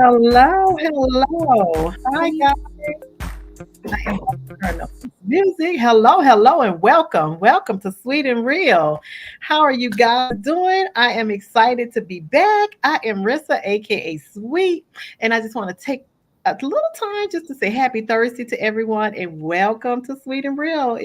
Hello, hello. Hi, guys. I am about to turn up this music. Hello, hello, and welcome. Welcome to Sweet and Real. How are you guys doing? I am excited to be back. I am Rissa, aka Sweet, and I just want to take a little time just to say happy Thursday to everyone and welcome to Sweet and Real.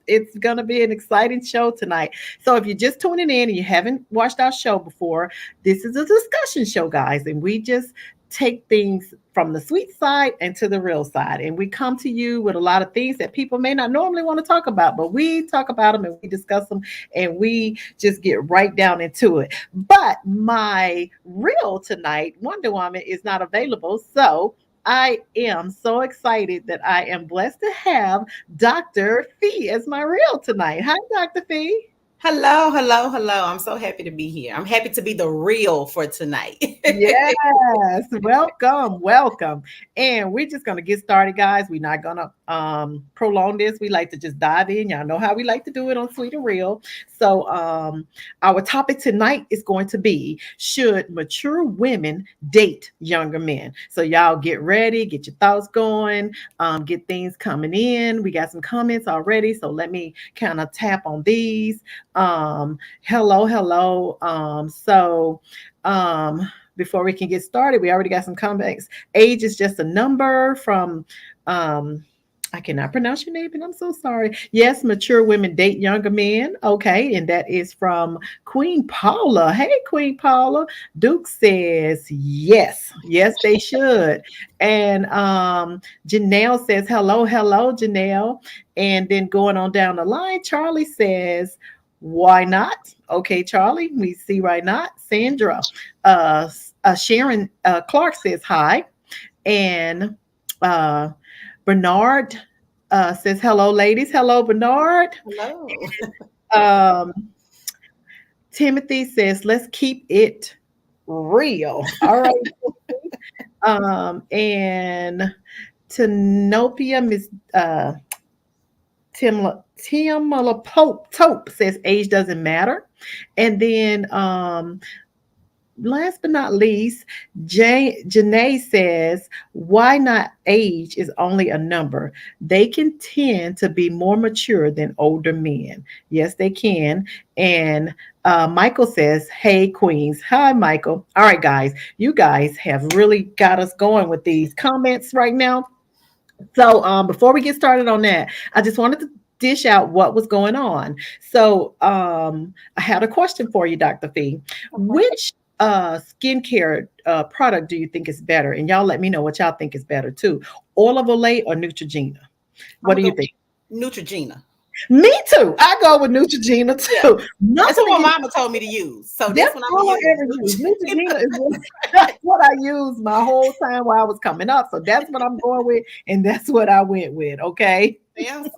It's going to be an exciting show tonight. So if you're just tuning in and you haven't watched our show before, this is a discussion show, guys, and we just take things from the sweet side and to the real side. And we come to you with a lot of things that people may not normally want to talk about, but we talk about them and we discuss them and we just get right down into it. But my real tonight, Wonder Woman, is not available. So I am so excited that I am blessed to have Dr. Fee as my real tonight. Hi, Dr. Fee. Hello, hello, hello. I'm so happy to be here. I'm happy to be the real for tonight. Yes, welcome, welcome. And we're just gonna get started, guys. We're not gonna prolong this. We like to just dive in. Y'all know how we like to do it on Sweet and Real. So our topic tonight is going to be, should mature women date younger men? So y'all get ready, get your thoughts going, get things coming in. We got some comments already, so let me kind of tap on these. Hello, hello. Before we can get started, we already got some comments. Age is just a number from I cannot pronounce your name, and I'm so sorry. Yes, mature women date younger men. Okay, and that is from Queen Paula. Hey, Queen Paula. Duke says yes, yes, they should. And Janelle says hello, hello, Janelle. And then going on down the line, Charlie says, why not? Okay, Charlie, we see why not. Sandra, Sharon Clark says hi. And Bernard says hello, ladies. Hello, Bernard. Hello. Um, Timothy says, let's keep it real. All right. And Tenopia, Miss Tim Pope says age doesn't matter. And then last but not least, Janae says, why not age is only a number? They can tend to be more mature than older men. Yes, they can. And Michael says, hey, Queens. Hi, Michael. All right, guys. You guys have really got us going with these comments right now. So before we get started on that, I just wanted to dish out what was going on. So I had a question for you, Dr. Fee. Which skincare product do you think is better? And y'all let me know what y'all think is better too. Oil of Olay or Neutrogena? I'm What do gonna you go think? Neutrogena. Me too. I go with Neutrogena Yeah. too. That's Nothing what my against. mama told me to use. So That's that's what I'm all gonna I use. ever use. Neutrogena is what I used my whole time while I was coming up. So that's what I'm going with, and that's what I went with. Okay. Yes.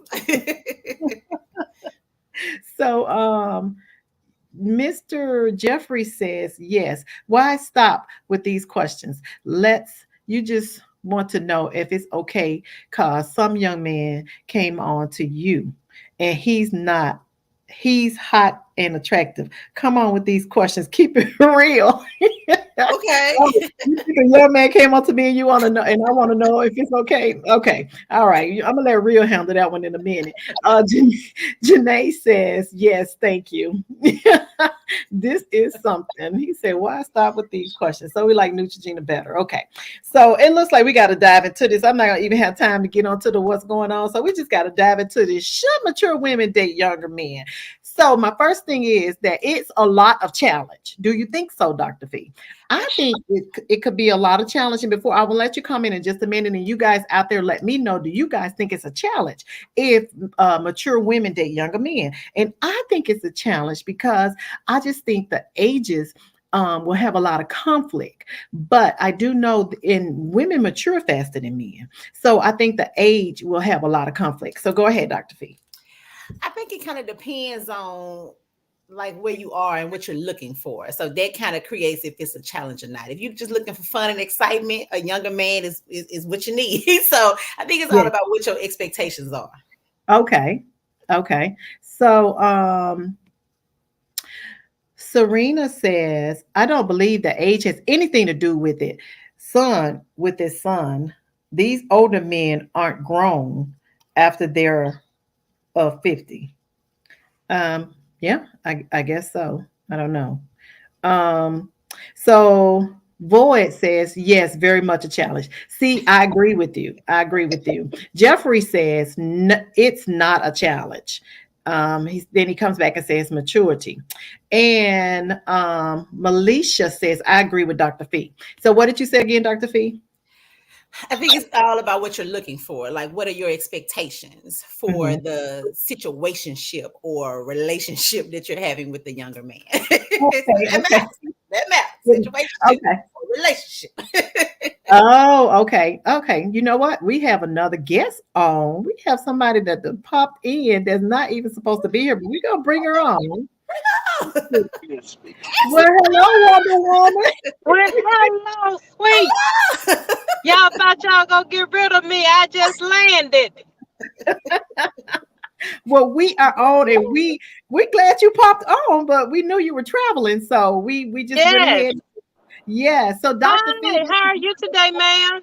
So Mr. Jeffrey says, yes. Why stop with these questions? You just want to know if it's okay because some young man came on to you and he's not, he's hot and attractive. Come on with these questions. Keep it real. Okay. Oh, you think a young man came up to me and you want to know, and I want to know if it's okay. Okay. All right. I'm going to let Real handle that one in a minute. Janae says, yes, thank you. This is something. He said, why stop with these questions? So we like Neutrogena better. Okay. So it looks like we got to dive into this. I'm not going to even have time to get onto the what's going on. So we just got to dive into this. Should mature women date younger men? So my first thing is that it's a lot of challenge. Do you think so, Dr. Fee? I think it could be a lot of challenging. Before I will let you come in just a minute, and you guys out there, let me know. Do you guys think it's a challenge if mature women date younger men? And I think it's a challenge because I just think the ages will have a lot of conflict. But I do know in women mature faster than men, so I think the age will have a lot of conflict. So go ahead, Dr. Fee. I think it kind of depends on like where you are and what you're looking for. So that kind of creates if it's a challenge or not. If you're just looking for fun and excitement, a younger man is what you need. So I think it's all Yes. about what your expectations are. Okay. Okay. So Serena says, I don't believe that age has anything to do with it. With his son, these older men aren't grown after they're 50. Yeah, I guess so. I don't know. Um, so Void says, yes, very much a challenge. See, I agree with you. I agree with you. Jeffrey says, it's not a challenge. Then he comes back and says maturity. And Melisha says, I agree with Dr. Fee. So what did you say again, Dr. Fee? I think it's all about what you're looking for. Like, what are your expectations for Mhm. the situationship or relationship that you're having with the younger man? Okay, That okay. matters. That matters. Situationship Okay. or relationship. Oh, okay. Okay. You know what? We have another guest on. We have somebody that popped in that's not even supposed to be here, but we're going to bring her on. Well, hello, Wonder Woman. Well, hello, sweet. Y'all thought y'all gonna get rid of me. I just landed. Well, we are on, and we're glad you popped on, but we knew you were traveling, so we just went Yes. ahead. Yeah. So Dr. Phil, Hi, how are you today, ma'am?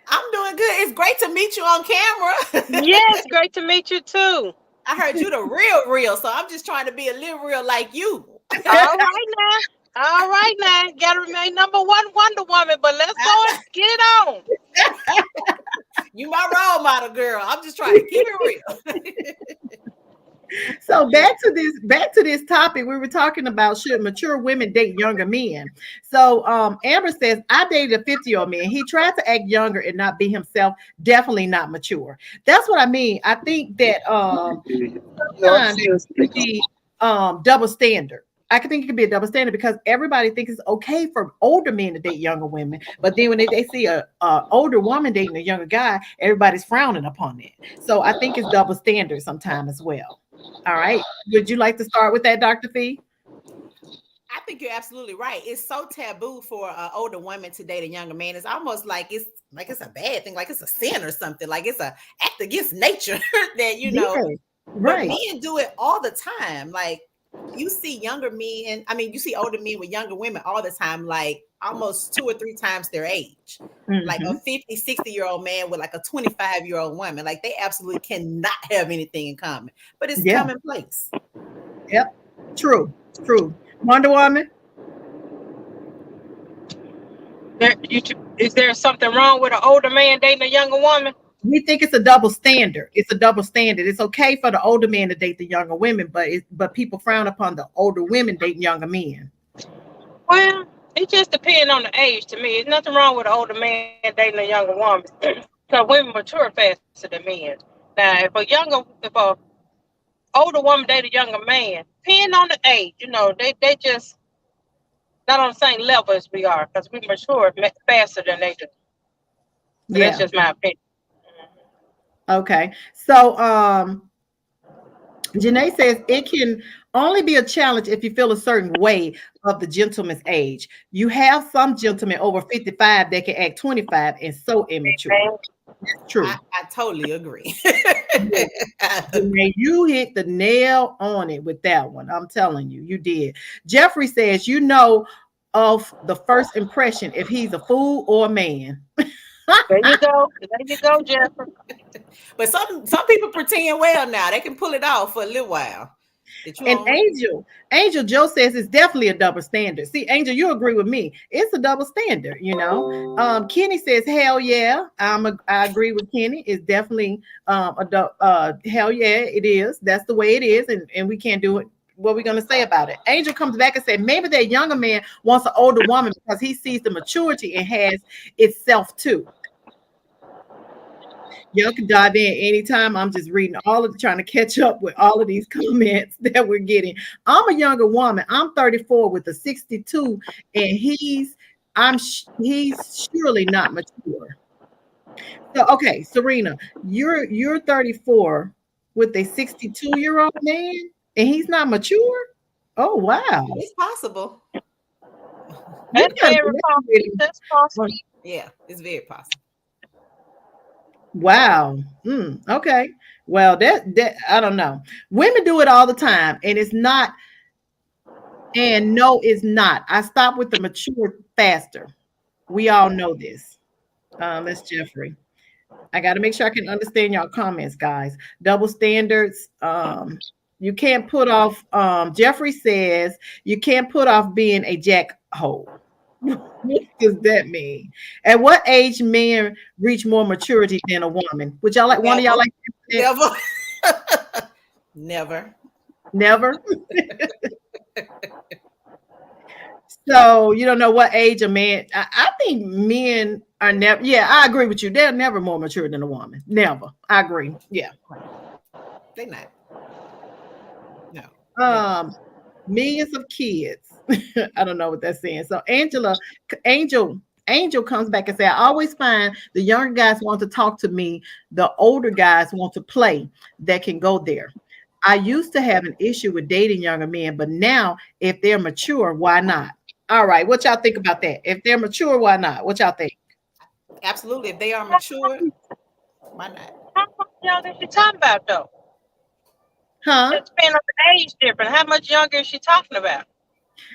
I'm doing good. It's great to meet you on camera. Yes, great to meet you too. I heard you the real, so I'm just trying to be a little real like you. All right now. All right now. Gotta remain number one Wonder Woman, but let's go and get it on. You my role model, girl. I'm just trying to keep it real. so back to this topic. We were talking about should mature women date younger men. So Amber says, I dated a 50-year-old man. He tried to act younger and not be himself. Definitely not mature. That's what I mean. I think that sometimes it can be double standard. I can think it could be a double standard because everybody thinks it's okay for older men to date younger women, but then when they see a older woman dating a younger guy, everybody's frowning upon it. So I think it's double standard sometimes as well. All right. Would you like to start with that, Dr. Fee? I think you're absolutely right. It's so taboo for an older woman to date a younger man. It's almost like it's a bad thing, like it's a sin or something, like it's a act against nature that Yeah, But right. men do it all the time. Like you see younger men, I mean, you see older men with younger women all the time, like almost 2 or 3 times their age. Like a Hmm. 50, 60-year-old man with like a 25-year-old woman. Like they absolutely cannot have anything in common. But it's Yeah. commonplace. Yep. True. True. Wonder Woman. Is there something wrong with an older man dating a younger woman? We think it's a double standard. It's a double standard. It's okay for the older men to date the younger women, but people frown upon the older women dating younger men. Well, it just depends on the age to me. There's nothing wrong with an older man dating a younger woman. Because women mature faster than men. Now, Now, if a older woman date a younger man, depending on the age, they just not on the same level as we are because we mature faster than they do. But that's Yeah. just my opinion. Okay. So Janae says it can only be a challenge if you feel a certain way of the gentleman's age. You have some gentlemen over 55 that can act 25 and so immature. That's true. I totally agree. Yeah. Janae, you hit the nail on it with that one. I'm telling you, you did. Jeffrey says, you know of the first impression if he's a fool or a man. There you go. There you go, Jeffrey. But some people pretend well now. They can pull it off for a little while. That you And don't Angel Joe says it's definitely a double standard. See, Angel, you agree with me. It's a double standard, you know. Kenny says, hell yeah. I agree with Kenny. It's definitely hell yeah, it is. That's the way it is, and we can't do it. What are we gonna say about it? Angel comes back and said, maybe that younger man wants an older woman because he sees the maturity and has itself too. Y'all can dive in anytime. I'm just reading trying to catch up with all of these comments that we're getting. I'm a younger woman. I'm 34 with a 62, and he's surely not mature. So okay, Serena, you're 34 with a 62-year-old man, and he's not mature. Oh wow, it's possible. That's very possible. That's possible. Yeah, it's very possible. Wow. Okay. Well, that I don't know. Women do it all the time, and it's not. And no, it's not. I stop with the mature faster. We all know this. That's Jeffrey. I got to make sure I can understand y'all comments, guys. Double standards. You can't put off. Jeffrey says you can't put off being a jackhole. What does that mean? At what age men reach more maturity than a woman? Would y'all like one of y'all like never? Never. Never. So you don't know what age a man. I think men are never. Yeah, I agree with you. They're never more mature than a woman. Never. I agree. Yeah. They're not. No. Millions of kids. I don't know what that's saying. So Angel comes back and says, I always find the younger guys want to talk to me. The older guys want to play that can go there. I used to have an issue with dating younger men, but now if they're mature, why not? All right. What y'all think about that? If they're mature, why not? What y'all think? Absolutely. If they are mature, why not? How much younger is she talking about, though? Huh? It depends on the age difference. How much younger is she talking about?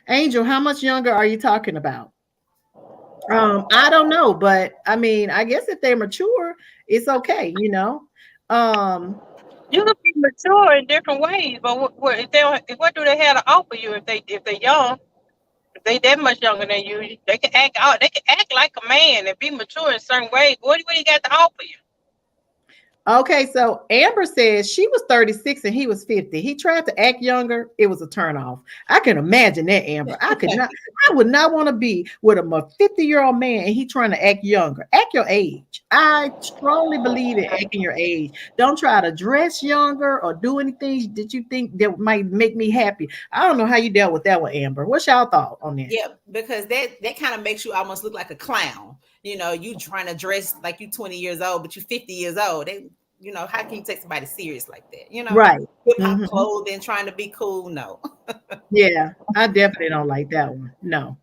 Angel, how much younger are you talking about? I don't know, but I mean, I guess if they're mature, it's okay, you know. You can be mature in different ways, but what do they have to offer you if they're young? If they that much younger than you, they can act out. They can act like a man and be mature in certain ways. What do you got to offer you? Okay, so Amber says she was 36 and he was 50. He tried to act younger. It was a turnoff. I can imagine that, Amber. I would not want to be with a 50-year-old man and he trying to act younger. Act your age. I strongly believe in acting your age. Don't try to dress younger or do anything that you think that might make me happy. I don't know how you dealt with that one, Amber. What's y'all thought on that? Yeah, because that kind of makes you almost look like a clown. You know, you trying to dress like you 20 years old, but you 50 years old. How can you take somebody serious like that? Right. Hip-hop clothing, trying to be cool. No. Yeah, I definitely don't like that one. No.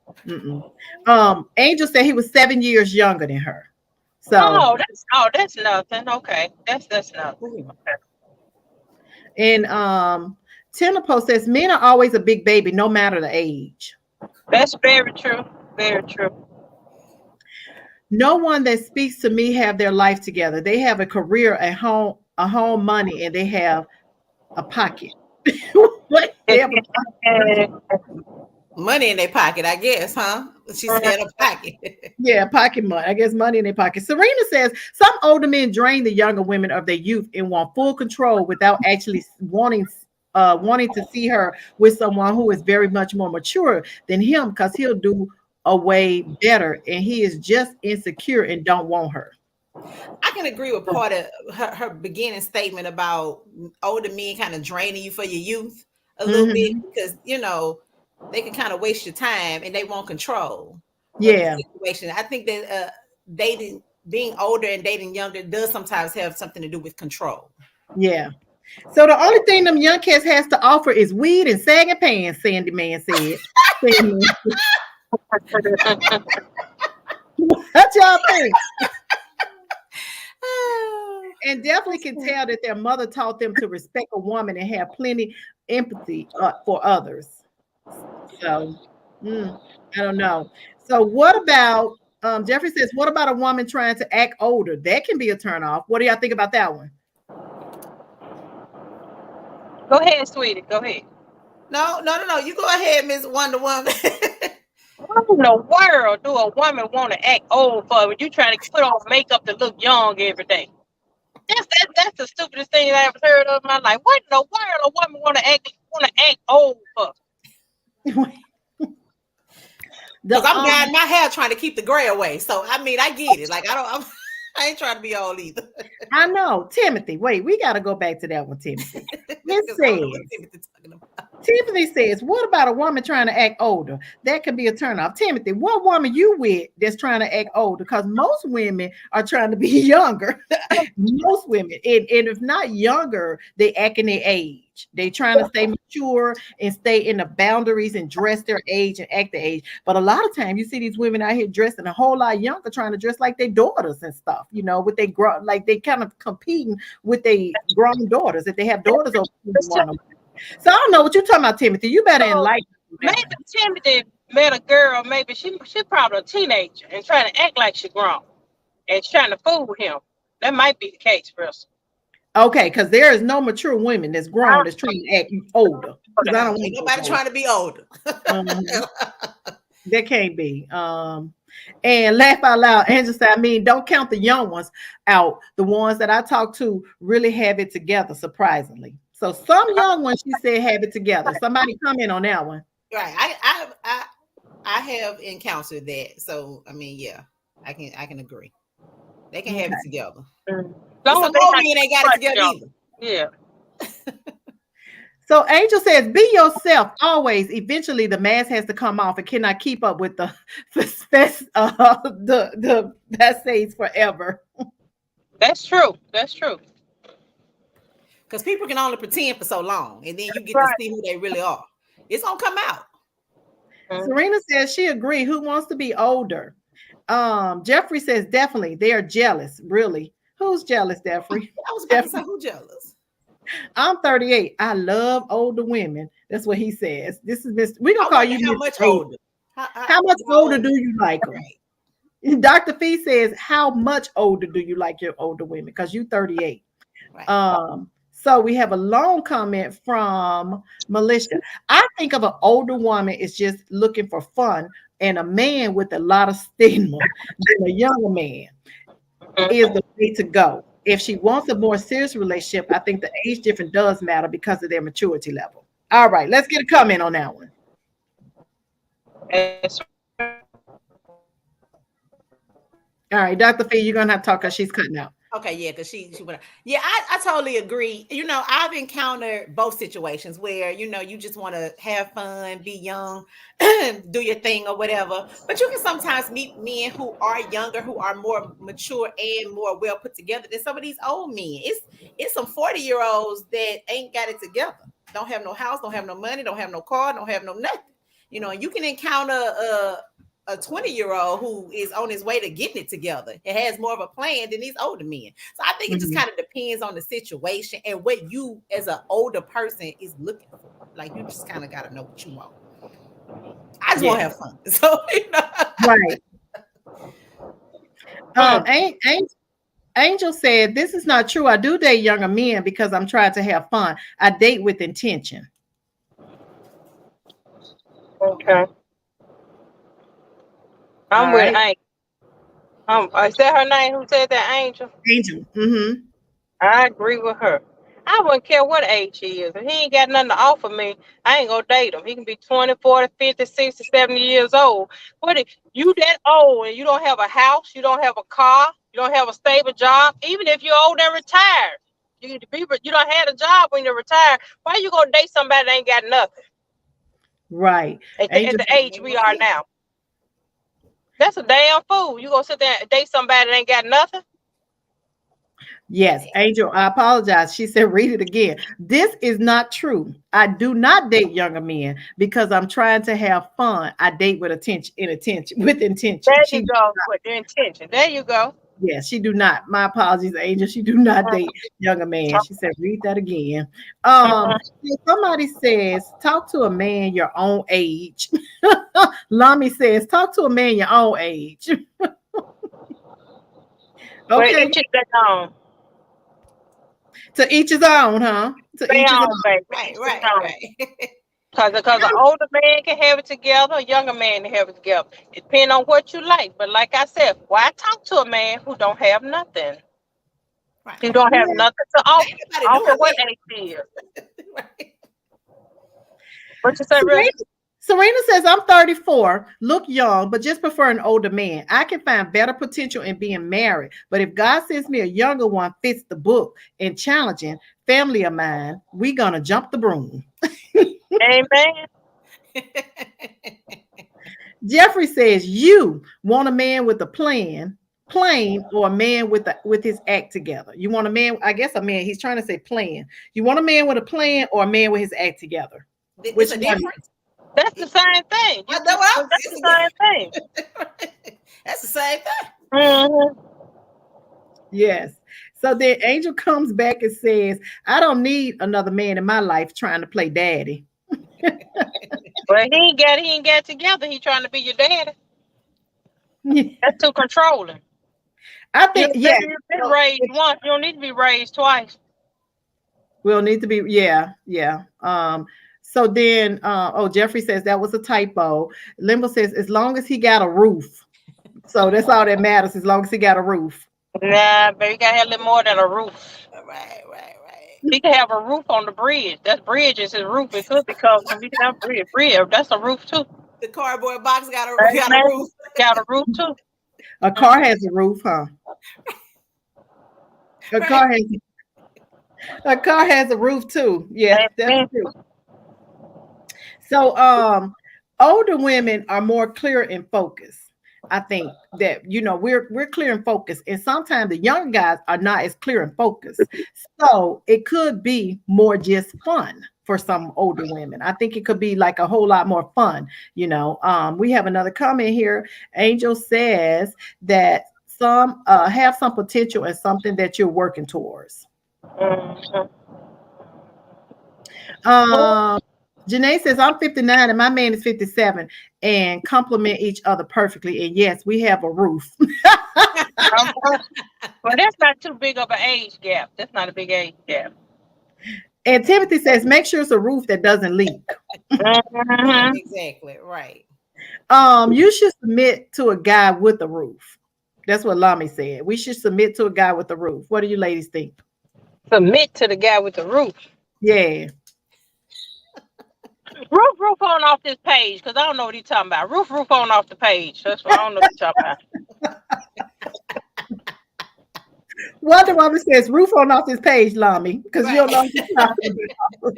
Angel said he was 7 years younger than her. So that's nothing. Okay. That's nothing. Okay. And Tenepo says men are always a big baby, no matter the age. That's very true. Very true. No one that speaks to me have their life together. They have a career, a home, money, and they have a pocket. What? They have a pocket. Money in their pocket, I guess, huh? She said a pocket. Yeah, pocket money. I guess money in their pocket. Serena says some older men drain the younger women of their youth and want full control without actually wanting to see her with someone who is very much more mature than him because he'll do a way better and he is just insecure and don't want her. I can agree with part of her beginning statement about older men kind of draining you for your youth a little bit because they can kind of waste your time and they want control of the Yeah. situation. I think that being older and dating younger does sometimes have something to do with control. Yeah. So the only thing them young cats has to offer is weed and sagging pants, Sandy Man said. What y'all think? And definitely can tell that their mother taught them to respect a woman and have plenty empathy for others. So, I don't know. So, what about Jeffrey says, what about a woman trying to act older? That can be a turn off. What do y'all think about that one? Go ahead, sweetie. Go ahead. No. You go ahead, Miss Wonder Woman. What in the world do a woman want to act old for when you trying to put on makeup to look young every day? That's the stupidest thing I ever heard of in my life. What in the world a woman want to act old for? Because I'm dyeing my hair trying to keep the gray away. So I mean, I get it. Like I ain't trying to be old either. I know. Timothy, wait, we got to go back to that one, Timothy. Timothy says, what about a woman trying to act older? That could be a turnoff. Timothy, what woman you with that's trying to act older? Because most women are trying to be younger. Most women. And if not younger, they act in their age. They trying to stay mature and stay in the boundaries and dress their age and act their age. But a lot of times you see these women out here dressing a whole lot younger, trying to dress like their daughters and stuff, with they grow, like they kind of competing with their grown daughters if they have daughters over. So I don't know what you're talking about, Timothy. You better enlighten me. Maybe Timothy met a girl, maybe she probably a teenager and trying to act like she grown and trying to fool him. That might be the case, Chris. Okay, because there is no mature women that's grown that's trying to act older. I don't want nobody trying to be older. That can't be. And laugh out loud. Angela said, I mean, don't count the young ones out. The ones that I talk to really have it together, surprisingly. So some young ones, she said, have it together. Somebody comment on that one. Right. I have encountered that. So I mean, yeah, I can agree. They can have it together. Some old men ain't got it together either. Yeah. So Angel says, be yourself always. Eventually the mask has to come off and cannot keep up with the says forever. That's true. That's true. Because people can only pretend for so long, and then you get to see who they really are. It's gonna come out. Serena says she agreed. Who wants to be older? Jeffrey says definitely. They are jealous. Really? Who's jealous, Jeffrey? I was about to say, who's jealous? I'm 38. I love older women. That's what he says. This is Mr. We're gonna call you how much older. How much older do you like them? Right. Dr. Fee says, how much older do you like your older women? Because you're 38. Right. So we have a long comment from Melissa. I think of an older woman is just looking for fun, and a man with a lot of stigma than a younger man is the way to go. If she wants a more serious relationship, I think the age difference does matter because of their maturity level. All right, let's get a comment on that one. All right, Dr. Fee, you're gonna have to talk because she's cutting out. Okay, yeah, because she went. Yeah, I totally agree. I've encountered both situations where you just want to have fun, be young, do your thing or whatever. But you can sometimes meet men who are younger, who are more mature and more well put together than some of these old men. It's some 40-year-olds that ain't got it together. Don't have no house, don't have no money, don't have no car, don't have no nothing. And you can encounter a 20-year-old who is on his way to getting it together. It has more of a plan than these older men. So I think it just kind of depends on the situation and what you as an older person is looking for. Like you just kind of got to know what you want. I just want to have fun. So, right. Angel said, this is not true. I do date younger men because I'm trying to have fun. I date with intention. Okay. I'm with Angel. Is that her name who said that, Angel? Angel. Mm-hmm. I agree with her. I wouldn't care what age he is. If he ain't got nothing to offer me, I ain't gonna date him. He can be 20, 40, 50, 60, 70 years old. What if you that old and you don't have a house, you don't have a car, you don't have a stable job, even if you're old and retired, you don't have a job when you're retired. Why you gonna date somebody that ain't got nothing? Right. At Angel, the age we are now. That's a damn fool. You gonna sit there and date somebody that ain't got nothing? yes, Angel, I apologize. She said, read it again. This is not true. I do not date younger men because I'm trying to have fun. I date with intention. There She you go. With the intention. There you go. Yes, she do not. My apologies, Angel. She do not date younger man. She said, read that again. Somebody says, talk to a man your own age. Lami says, talk to a man your own age. Okay. Each is their own. To each his own, huh? To each his own. Baby. Right. Because an older man can have it together, a younger man can have it together. It depends on what you like. But like I said, why talk to a man who don't have nothing? Right. Who don't have nothing to offer what age he is. Right. What you say, Rita? Serena says, I'm 34, look young, but just prefer an older man. I can find better potential in being married. But if God sends me a younger one, fits the book and challenging family of mine, we gonna jump the broom. Amen. Jeffrey says, you want a man with a plain, or a man with his act together. You want a man, I guess a man, he's trying to say plan. You want a man with a plan or a man with his act together? Which a difference? That's the same thing. That's the same thing. That's the same thing. Mm-hmm. Yes. So then Angel comes back and says, I don't need another man in my life trying to play daddy. Well, he ain't got together. He trying to be your daddy. That's too controlling. I think, you've been raised once. You don't need to be raised twice. We'll need to be, yeah. So then, Jeffrey says that was a typo. Limbo says, as long as he got a roof. So that's all that matters, as long as he got a roof. Nah, baby, you gotta have a little more than a roof. Right. He can have a roof on the bridge. That bridge is his roof. It could become we can have a bridge. That's a roof too. The cardboard box got a roof. Got a roof too. A car has a roof, huh? A car has a roof too. Yeah, that's true. So older women are more clear in focus. I think that we're clear and focused, and sometimes the younger guys are not as clear and focused. So it could be more just fun for some older women. I think it could be like a whole lot more fun. We have another comment here. Angel says that some have some potential and something that you're working towards. Janae says, I'm 59 and my man is 57 and complement each other perfectly. And yes, we have a roof. Well, that's not too big of an age gap. That's not a big age gap. And Timothy says, make sure it's a roof that doesn't leak. Exactly, right. You should submit to a guy with a roof. That's what Lami said. We should submit to a guy with a roof. What do you ladies think? Submit to the guy with the roof. Yeah. Roof on off this page, because I don't know what he's talking about. Roof on off the page. That's what I don't know what he's talking about. Wonder Woman says, roof on off this page, Lami, because you don't know what you're talking about.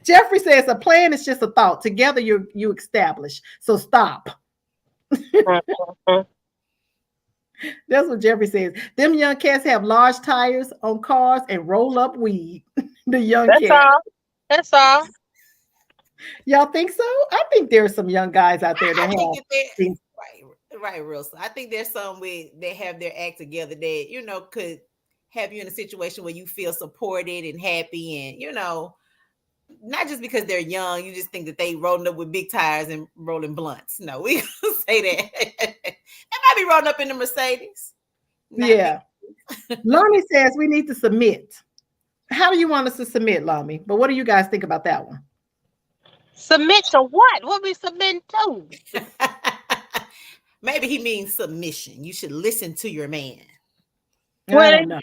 Jeffrey says, a plan is just a thought. Together you establish. So stop. That's what Jeffrey says. Them young cats have large tires on cars and roll up weed. The young cats. That's all. Y'all think so? I think there's some young guys out there that have. Right, real. I think there's some they have their act together that could have you in a situation where you feel supported and happy, and not just because they're young, you just think that they rolling up with big tires and rolling blunts. No, we gonna say that. They might be rolling up in the Mercedes. Yeah. Lami says we need to submit. How do you want us to submit, Lami? But what do you guys think about that one? Submit to what? What we submit to? Maybe he means submission. You should listen to your man. I don't know.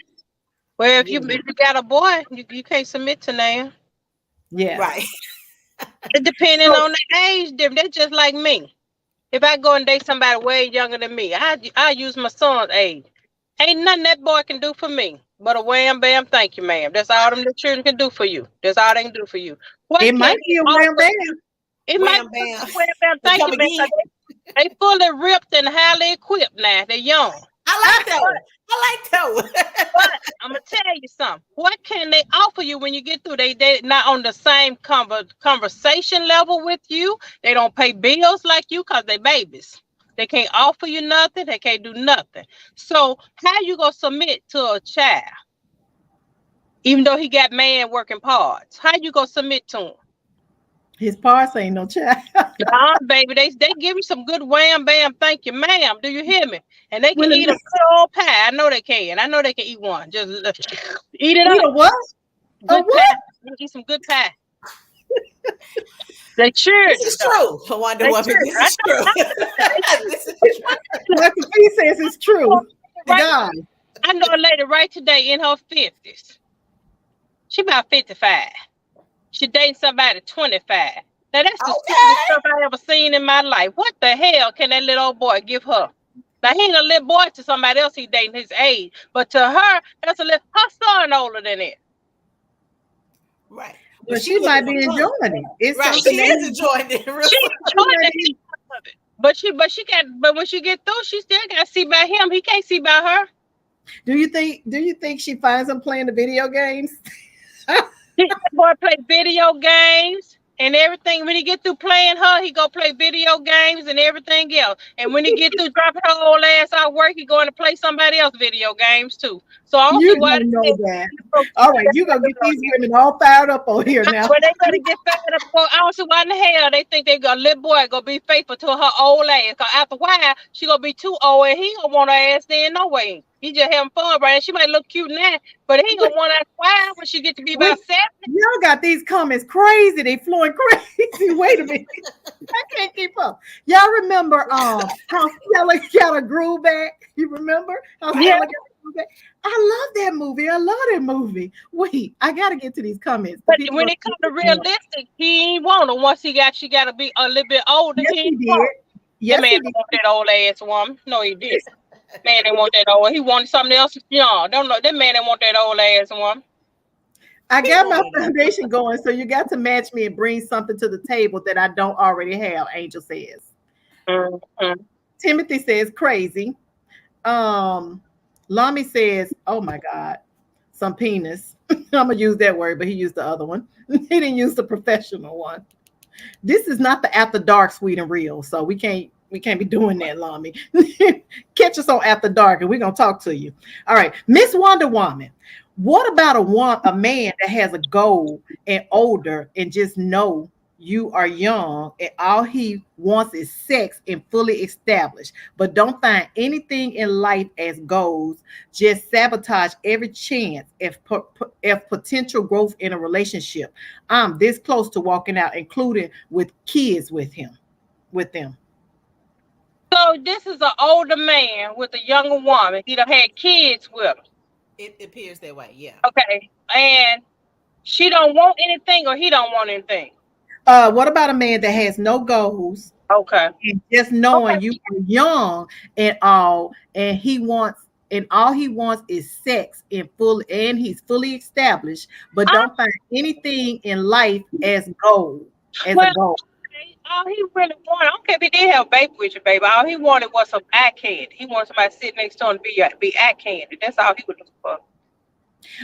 Well, if you got a boy, you can't submit to now. Yeah. Right. It depending on the age difference. That's just like me. If I go and date somebody way younger than me, I use my son's age. Ain't nothing that boy can do for me but a wham bam, thank you, ma'am. That's all them the children can do for you. That's all they can do for you. What It can might they be a wham offer? bam. It might Wham be bam. a wham bam, They thank come you, ma'am. again. They fully ripped and highly equipped now. They're young. I like that one. I like that one. But I'm gonna tell you something. What can they offer you when you get through? They not on the same conversation level with you. They don't pay bills like you because they babies. They can't offer you nothing. They can't do nothing. So how you gonna submit to a child, even though he got man working parts? How you gonna submit to him? His parts ain't no child. Baby, they give you some good wham bam, thank you, ma'am. Do you hear me? And they can Well, eat a good old pie. I know they can. I know they can eat one. Just eat it eat up. a what? A Good what? pie. You eat some good pie. They sure. This is true. I wonder what this is true. This is true. Dr. P says it's true. Right. God. I know a lady right today in her 50s. She about 55. She dating somebody 25. Now that's the stupidest stuff I ever seen in my life. What the hell can that little old boy give her? Now he ain't a little boy to somebody else he dating his age, but to her, that's a little her son older than it. Right. Well, she might be enjoying it. It's right. something She is enjoying it. Really. She enjoying the hell of it. But when she get through, she still got to see by him. He can't see by her. Do you think she finds him playing the video games? This boy play video games and everything. When he get through playing her, he go play video games and everything else. And when he get through dropping her old ass out of work, he going to play somebody else video games too. So I don't see why don't know that. All right, you gonna get these women all fired up over here now. Well, they gonna get fired up. I don't see why in the hell they think they got a little boy gonna be faithful to her old ass. Cause after a while, she gonna be too old and he gonna want her ass then no way. He just having fun, right? She might look cute now, but he gonna want her while when she get to be about 70. Y'all got these comments crazy. They flowing crazy. Wait a minute. I can't keep up. Y'all remember how Stella got a groove back? You remember how Stella got a groove back? I love that movie. I love that movie. Wait, I gotta get to these comments. But when it comes to realistic, he ain't want her. Once she got to be a little bit older. Yes, he did. Yes, that man didn't want that old ass woman. No, he did. Man didn't want that old. He wanted something else young. Don't know. That man didn't want that old ass woman. I got my foundation going, so you got to match me and bring something to the table that I don't already have. Angel says. Mm-hmm. Timothy says crazy. Lami says, "Oh my God, some penis." I'm gonna use that word, but he used the other one. He didn't use the professional one. This is not the After Dark Sweet and Real, so we can't be doing that, Lami. Catch us on After Dark, and we're gonna talk to you. All right, Miss Wonder Woman. What about a man that has a goal and older and just know you are young and all he wants is sex and fully established, but don't find anything in life as goals, just sabotage every chance if potential growth in a relationship. I'm this close to walking out, including with kids with them. So this is an older man with a younger woman. He done had kids with him. It appears that way, yeah. Okay. And she don't want anything or he don't want anything. What about a man that has no goals? Okay. And just knowing you are young and all he wants is sex and he's fully established, but don't find anything in life as a goal. All he really wanted, I don't care if he did have a baby with you, baby. All he wanted was some eye candy. He wanted somebody sitting next to him to be eye candy. That's all he was looking for.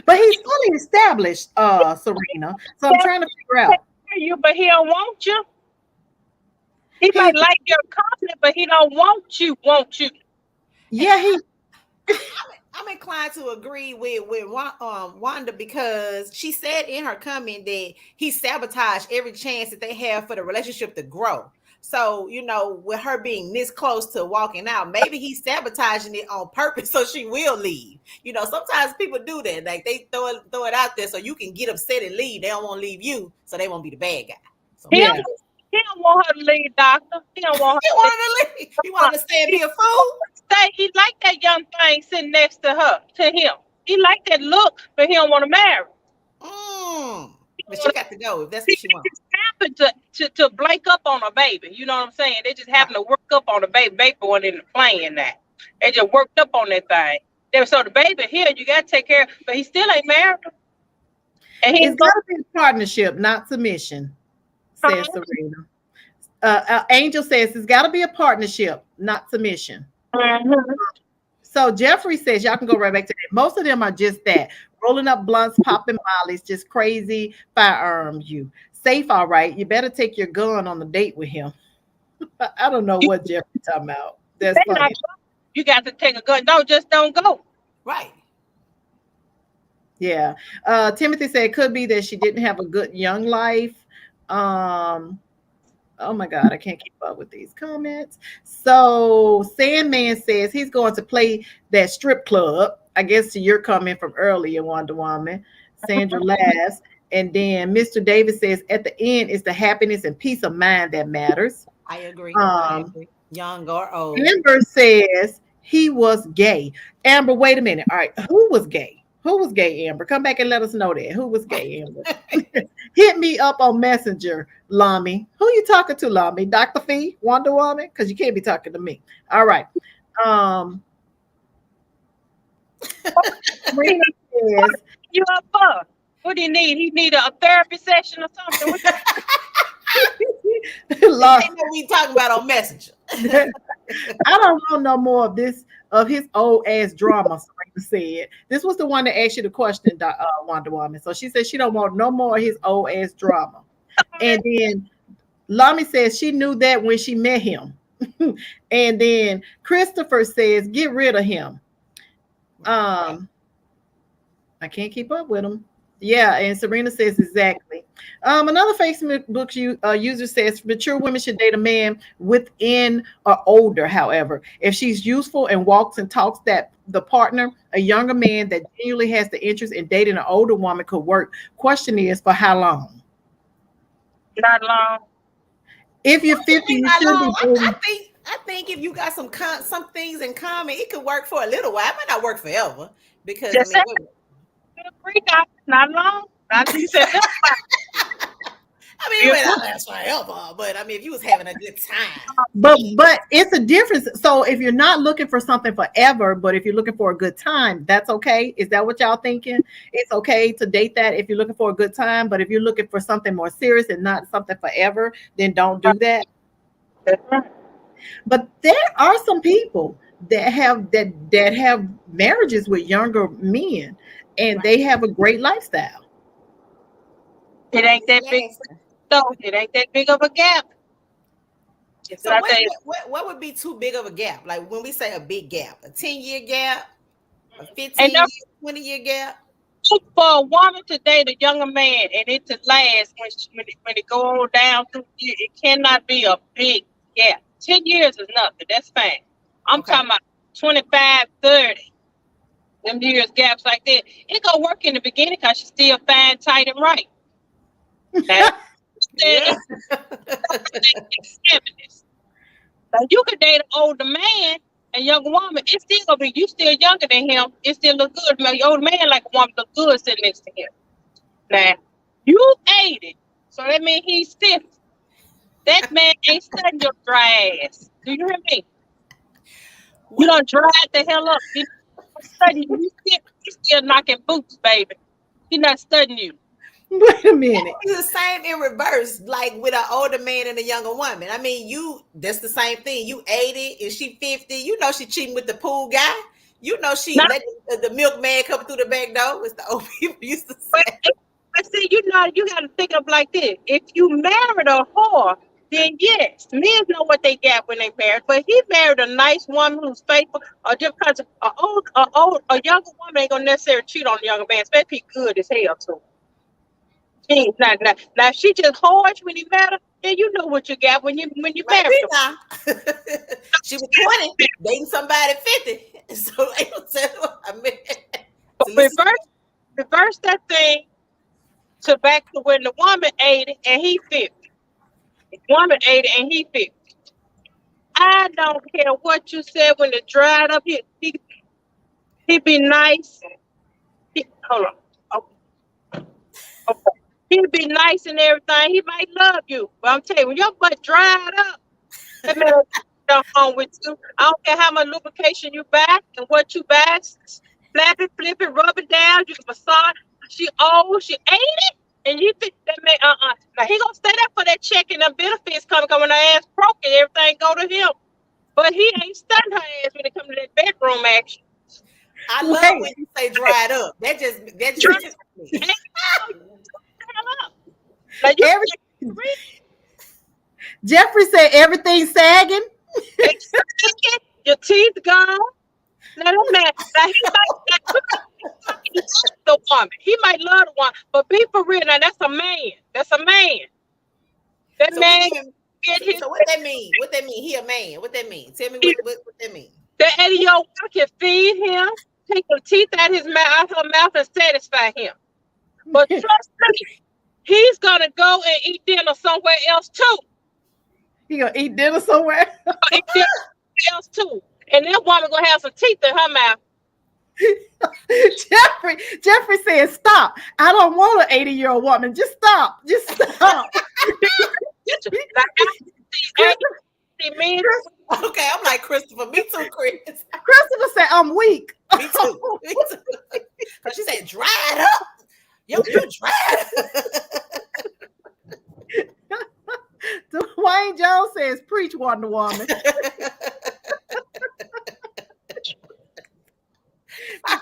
But he's fully established, Serena. So I'm trying to figure out. But he don't want you. He might like your company, but he don't want you. Yeah, I'm inclined to agree with Wanda because she said in her comment that he sabotaged every chance that they have for the relationship to grow. So, with her being this close to walking out, maybe he's sabotaging it on purpose so she will leave. Sometimes people do that. Like they throw it out there so you can get upset and leave. They don't want to leave you, so they won't be the bad guy. So, he don't want her to leave, doctor. He don't want her to leave. He want her to stay and be a fool. He like that young thing sitting next to him. He like that look, but he don't want to marry. But she got to go if that's what she They wants. just happen to blank up on a baby. You know what I'm saying? They just happen to work up on a baby. Baby wasn't in the plan that. They just worked up on that thing. So the baby here, you got to take care of, but he still ain't married. And It's got to be a partnership, not submission, says Serena. Angel says it's got to be a partnership, not submission. So Jeffrey says y'all can go right back to that. Most of them are just that. Rolling up blunts, popping mollies, just crazy firearms. You safe, all right. You better take your gun on the date with him. I don't know what Jeffrey's talking about. That's funny. You got to take a gun. No, just don't go. Right. Yeah. Timothy said it could be that she didn't have a good young life. Oh my God, I can't keep up with these comments. So Sandman says he's going to play that strip club. I guess to your comment from earlier, Wonder Woman. Sandra laughs. And then Mr. Davis says at the end it's the happiness and peace of mind that matters. I agree. I agree. Young or old. Amber says he was gay. Amber, wait a minute. All right, who was gay? Who was gay, Amber? Come back and let us know that. Who was gay, Amber? Hit me up on Messenger, Lami. Who you talking to, Lami? Dr. Fee, Wonder Woman? Because you can't be talking to me. All right. You up for? What do you need? He need a therapy session or something? We talking about on Messenger. I don't want no more of this of his old ass drama. Serena said this was the one that asked you the question, Wonder Woman. So she said she don't want no more of his old ass drama. And then Lami says she knew that when she met him. And then Christopher says get rid of him. I can't keep up with him. Yeah, and Serena says exactly. Another Facebook user says mature women should date a man within or older. However, if she's useful and walks and talks that the partner, a younger man that genuinely has the interest in dating an older woman could work. Question is for how long? Not long. If you're 50, you should be. I think if you got some things in common, it could work for a little while. It might not work forever because not long. Not you said that. It might not last forever, but if you was having a good time. But it's a difference. So if you're not looking for something forever, but if you're looking for a good time, that's okay. Is that what y'all thinking? It's okay to date that if you're looking for a good time, but if you're looking for something more serious and not something forever, then don't do that. But there are some people that have marriages with younger men, and they have a great lifestyle. It ain't that big. So it ain't that big of a gap. So what would be too big of a gap? Like when we say a big gap, a 10-year gap, a 15-year, 20-year gap. For a woman to date a younger man and it to last when it go on down through years, it cannot be a big gap. 10 years is nothing. That's fine. I'm talking about 25, 30. Them years gaps like that. It gonna work in the beginning because she's still fine, tight, and right. You could date an older man and younger woman. It's still gonna be you still younger than him. It still look good. The older man like a woman look good sitting next to him. Now you 80, so that means he's 50. That man ain't studying your dry ass. Do you hear me? You don't drive the hell up. He's studying you. He's still knocking boots, baby. He's not studying you. Wait a minute. It's the same in reverse, like with an older man and a younger woman. That's the same thing. You 80, and she 50. You know she cheating with the pool guy. You know she let the milkman come through the back door, as the old people used to say. But see, you got to think of like this. If you married a whore, then yes, men know what they got when they married. But he married a nice woman who's faithful, or just because a younger woman ain't gonna necessarily cheat on a younger man, especially good as hell too. Now she just harsh when he met her, then you know what you got when you married her. She was 20, dating somebody 50. So reverse that thing to back to when the woman 80 and he 50. The woman 80 and he 50. I don't care what you said when it dried up. He be nice. Hold on. Okay. He'll be nice and everything. He might love you. But I'm telling you, when your butt dried up, that man done home with you. I don't care how much lubrication you buy and what you buy. Flap it, flip it, rub it down. You can massage. She old, she ate it. And you think that man, Now he gonna stay there for that check and the benefits coming. Cause when her ass broke and everything go to him. But he ain't stunned her ass when it comes to that bedroom action. I love when you say dried up. That just Like Jeffrey said everything's sagging. Your teeth gone. Now that man, now he might the woman. He might love the one, but be for real. Now that's a man. That's a man. That so man. So what that mean? What that mean? He a man. What that mean? Tell me what that mean. That 80-year-old woman can feed him, take the teeth out his mouth, out her mouth, and satisfy him. But trust me, he's gonna go and eat dinner somewhere else too. He gonna eat dinner somewhere. Eat dinner else too, and that woman gonna have some teeth in her mouth. Jeffrey said, "Stop! I don't want an 80-year-old woman. Just stop. Just stop." Okay, I'm like Christopher. Me too, Chris. Christopher said, "I'm weak." Me too. Me too. Cause she said, "Dried up. You dried." Dwayne Jones says, "Preach, Wonder Woman."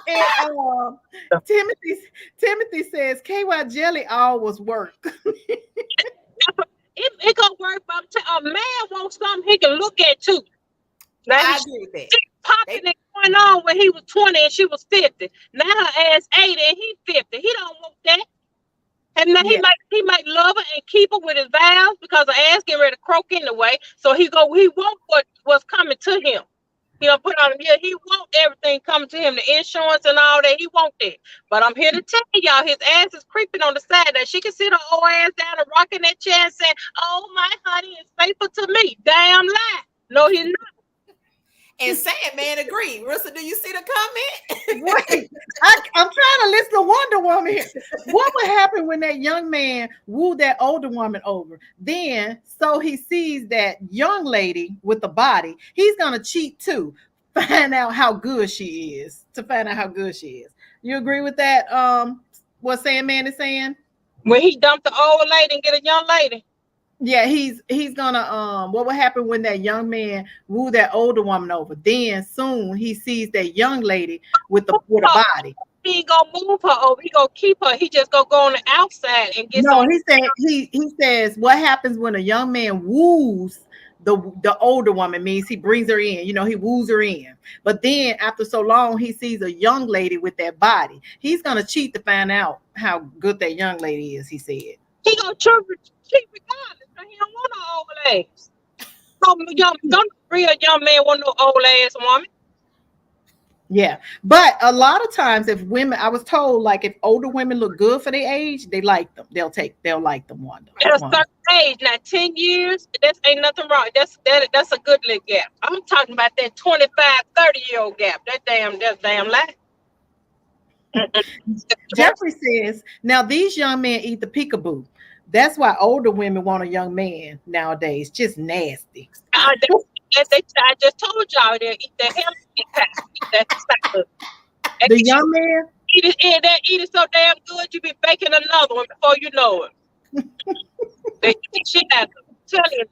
And Timothy says, "KY jelly always work." It gonna work, but a man wants something he can look at too. Now, I agree with that. Popping it going on when he was 20 and she was 50. Now her ass 80 and he 50. He don't want that. And now he might love her and keep her with his vows because her ass getting ready to croak anyway. So he want what's coming to him. He don't put on him. Yeah, he want everything coming to him, the insurance and all that. He want that. But I'm here to tell y'all, his ass is creeping on the side that she can sit her old ass down and rock in that chair and say, "Oh, my honey is faithful to me." Damn lie. No, he's not. And Sandman agreed. Rissa, do you see the comment? Wait, I'm trying to listen to Wonder Woman here. What would happen when that young man wooed that older woman over? Then, so he sees that young lady with the body, he's gonna cheat too. Find out how good she is. To find out how good she is. You agree with that? What Sandman is saying? When he dumped the old lady and get a young lady. Yeah, he's gonna what would happen when that young man woo that older woman over? Then soon he sees that young lady with a body. He ain't gonna move her over. He gonna keep her. He just gonna go on the outside and get. No, he says what happens when a young man woos the older woman means he brings her in. He woos her in. But then after so long, he sees a young lady with that body. He's gonna cheat to find out how good that young lady is. He said he gonna cheat regardless. He don't want no old ass. Don't real young man want no old ass woman. Yeah, but a lot of times, if women, I was told, like if older women look good for their age, they like them. They'll like them. At a certain age, now 10 years, that ain't nothing wrong. That's a good little gap. I'm talking about that 25, 30-year-old gap. That's damn lie. Jeffrey says, now these young men eat the peekaboo. That's why older women want a young man nowadays. Just nasty. I just told y'all they eat the hell. The young man eat it so damn good you be baking another one before you know it. They eat shit out of them. Tell you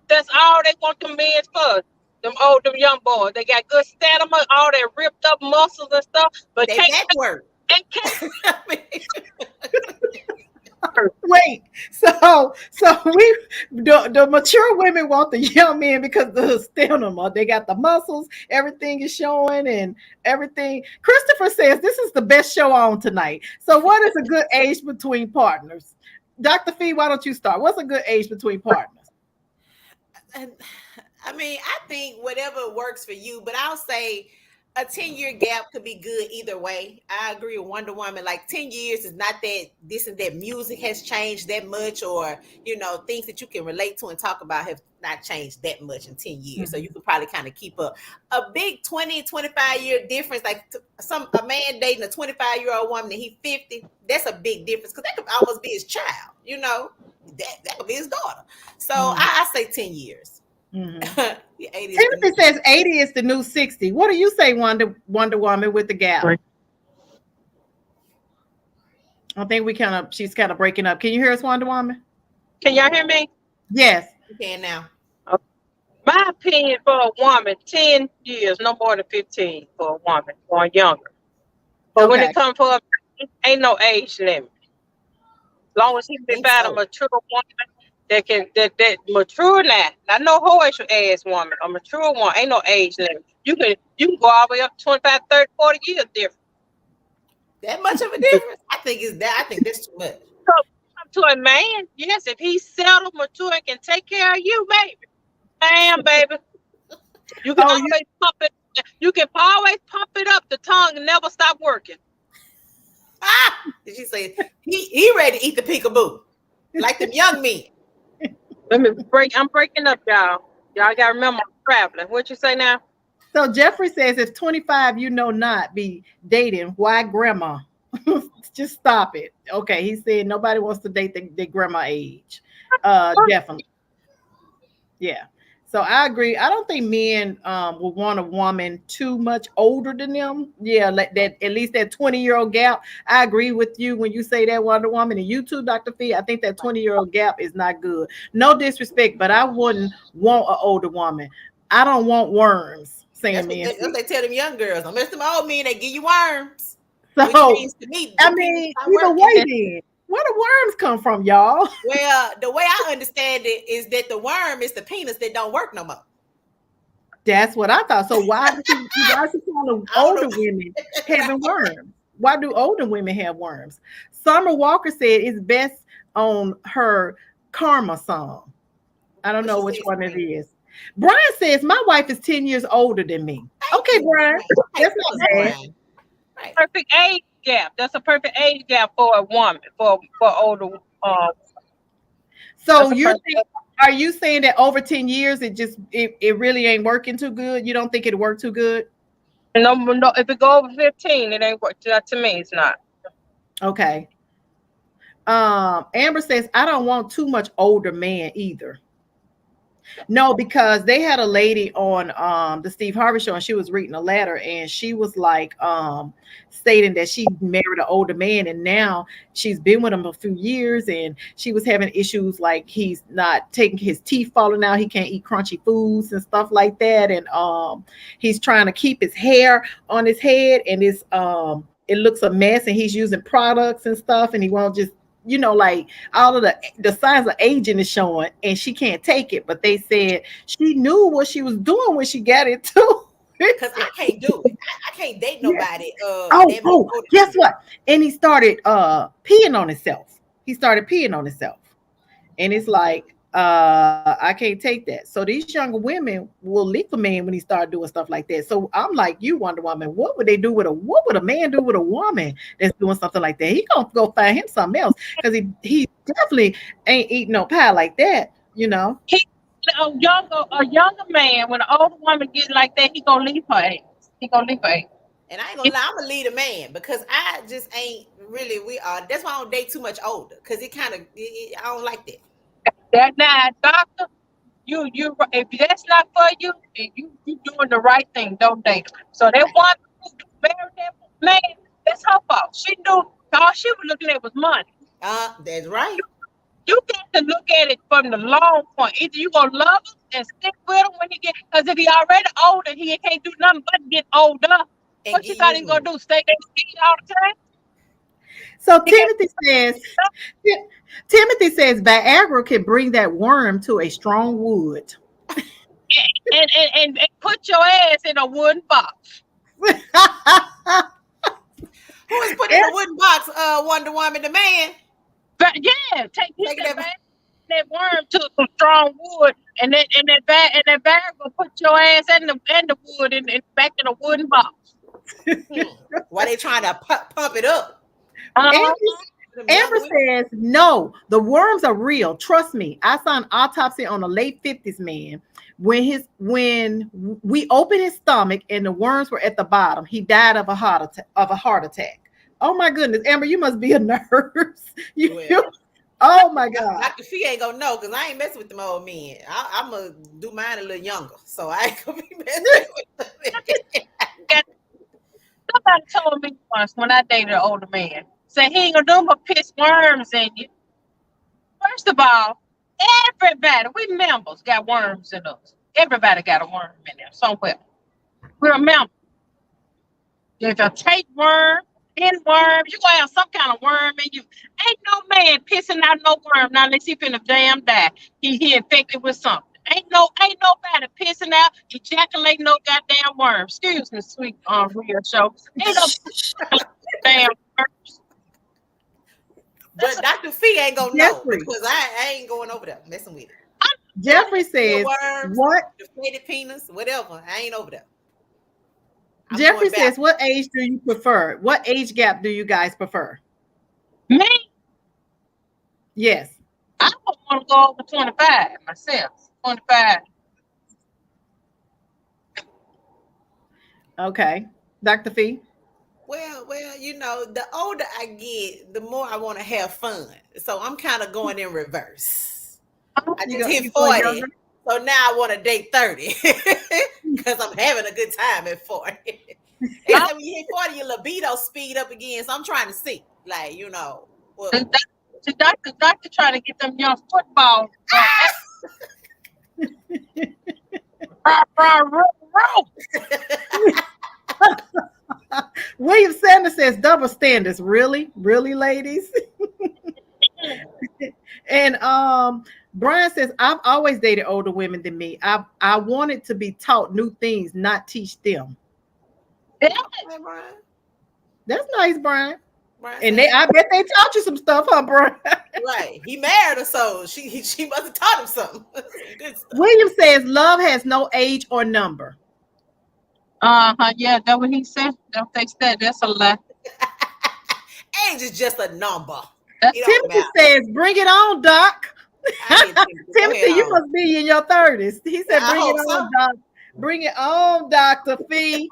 that's all they want them men for. Them young boys. They got good stamina, all that ripped up muscles and stuff, but they can't work. They can't. Wait, so the mature women want the young men because of the stamina. They got the muscles, everything is showing and everything. Christopher says this is the best show on tonight. So what is a good age between partners? Dr. Fee, why don't you start? What's a good age between partners? I mean, I think whatever works for you, but I'll say a 10-year gap could be good either way. I agree with Wonder Woman. Like 10 years is not that this and that music has changed that much, or things that you can relate to and talk about have not changed that much in 10 years. So you can probably kind of keep up. A big 20-25 year difference, like a man dating a 25-year-old woman and he 50, that's a big difference, because that could almost be his child, that could be his daughter. So I say 10 years. Timothy says 80 is the new 60. What do you say, Wonder Woman, with the gap? Right. I think she's kind of breaking up. Can you hear us, Wonder Woman? Can y'all hear me? Yes. You can now. My opinion for a woman, 10 years, no more than 15 for a woman or younger. But when it comes for a man, ain't no age limit. As long as he can find a mature woman that mature now. Not no whorish ass woman. A mature one, ain't no age limit. You can go all the way up to 25, 30, 40 years different. That much of a difference? I think that's too much. So, to a man, yes, if he's settled, mature, and can take care of you, baby. Damn, baby. You can always pump it. You can always pump it up. The tongue and never stop working. Did she say he ready to eat the peekaboo like them young men? I'm breaking up, y'all. Y'all gotta remember I'm traveling. What you say now? So Jeffrey says, if 25, not be dating, why grandma? Just stop it. Okay, he said nobody wants to date the grandma age. Definitely. Yeah. So I agree. I don't think men will want a woman too much older than them. Yeah, like that, at least that 20-year-old gap. I agree with you when you say that, Wonder Woman, and you too, Dr. Fee. I think that 20-year-old gap is not good. No disrespect, but I wouldn't want an older woman. I don't want worms. That's what they tell them young girls. Don't mess with them old men, they give you worms. So which means to me, either way, then where the worms come from, y'all? Well, the way I understand it is that the worm is the penis that don't work no more. That's what I thought. So why do older women having worms? Why do older women have worms? Summer Walker said it's best on her Karma song. I don't know which one it is. Brian says my wife is 10 years older than me. Okay, Brian. That's not bad. Right. Perfect age gap. That's a perfect age gap for a woman, for older. So are you saying that over 10 years it really ain't working too good? You don't think it worked too good? No. If it go over 15, it ain't work. To me, it's not. Okay. Amber says I don't want too much older man either. No, because they had a lady on the Steve Harvey show, and she was reading a letter, and she was like stating that she married an older man, and now she's been with him a few years, and she was having issues like he's not taking his teeth falling out, he can't eat crunchy foods and stuff like that, and he's trying to keep his hair on his head, and it looks a mess, and he's using products and stuff, and he won't just like all of the signs of aging is showing, and she can't take it. But they said she knew what she was doing when she got it too. Because I can't do it. I can't date nobody. Guess what? And he started peeing on himself. And it's like I can't take that. So these younger women will leave a man when he started doing stuff like that. So I'm like you, Wonder Woman. What would a man do with a woman that's doing something like that? He gonna go find him something else, because he definitely ain't eating no pie like that. A younger man, when an older woman gets like that, he gonna leave her ass. And I ain't gonna lie, I'm gonna lead a man, because I just ain't really. That's why I don't date too much older, because I don't like that. That now, doctor, you if that's not for you, then you doing the right thing. Don't date. So that one who married that man, that's her fault. She knew all she was looking at was money. That's right. You got to look at it from the long point. Either you gonna love him and stick with him when he get, because if he already older, he can't do nothing but get older. And what you thought he was gonna do? Stay there all the time? So Timothy says Viagra can bring that worm to a strong wood. And put your ass in a wooden box. Who is putting in a wooden box? Wonder Woman, the man. But yeah, take it back. that worm to some strong wood, and that bag will put your ass and the wood in back in a wooden box. Why they trying to pump it up? Uh-huh. Amber says, no, the worms are real. Trust me. I saw an autopsy on a late 50s man. When we opened his stomach and the worms were at the bottom, he died of a heart attack. Oh my goodness, Amber, you must be a nurse. Oh my God. Dr. Fee ain't gonna know because I ain't messing with them old men. I'm gonna do mine a little younger, so I ain't gonna be messing with them. Somebody told me once when I dated an older man, said he ain't gonna do but piss worms in you. First of all, everybody, we members got worms in us. Everybody got a worm in there somewhere. We're a member. If a tapeworm, pinworm, you gonna have some kind of worm in you. Ain't no man pissing out no worm now unless he finna damn die. He infected with something. Ain't nobody pissing out, ejaculating no goddamn worm. Excuse me, sweet real show. Ain't no damn worms. But Dr. Fee ain't gonna know because I ain't going over there messing with it. Jeffrey says, worms, what? Deflated penis, whatever. I ain't over there. Jeffrey says, what age do you prefer? What age gap do you guys prefer? Me? Yes. I don't want to go over 25 myself. 25. Okay. Dr. Fee? Well, you know, the older I get, the more I want to have fun. So I'm kind of going in reverse. I just hit 40. So now I want to date 30 because I'm having a good time at 40. And when you hit 40, your libido speed up again. So I'm trying to see, like, you know. Well, the doctor trying to get them young football. William Sanders says double standards. Really, ladies. And Brian says, I've always dated older women than me. I wanted to be taught new things, not teach them. Brian. That's nice, Brian. And I bet they taught you some stuff, huh, Brian? Right. He married her, so she must have taught him something. Good stuff. William says love has no age or number. Yeah, that's what he said. Don't they said that's a lie. Age is just a number. Timothy says, bring it on, Doc. Timothy, you must be in your 30s. He said, bring it on, Doc. Bring it on, Dr. Fee.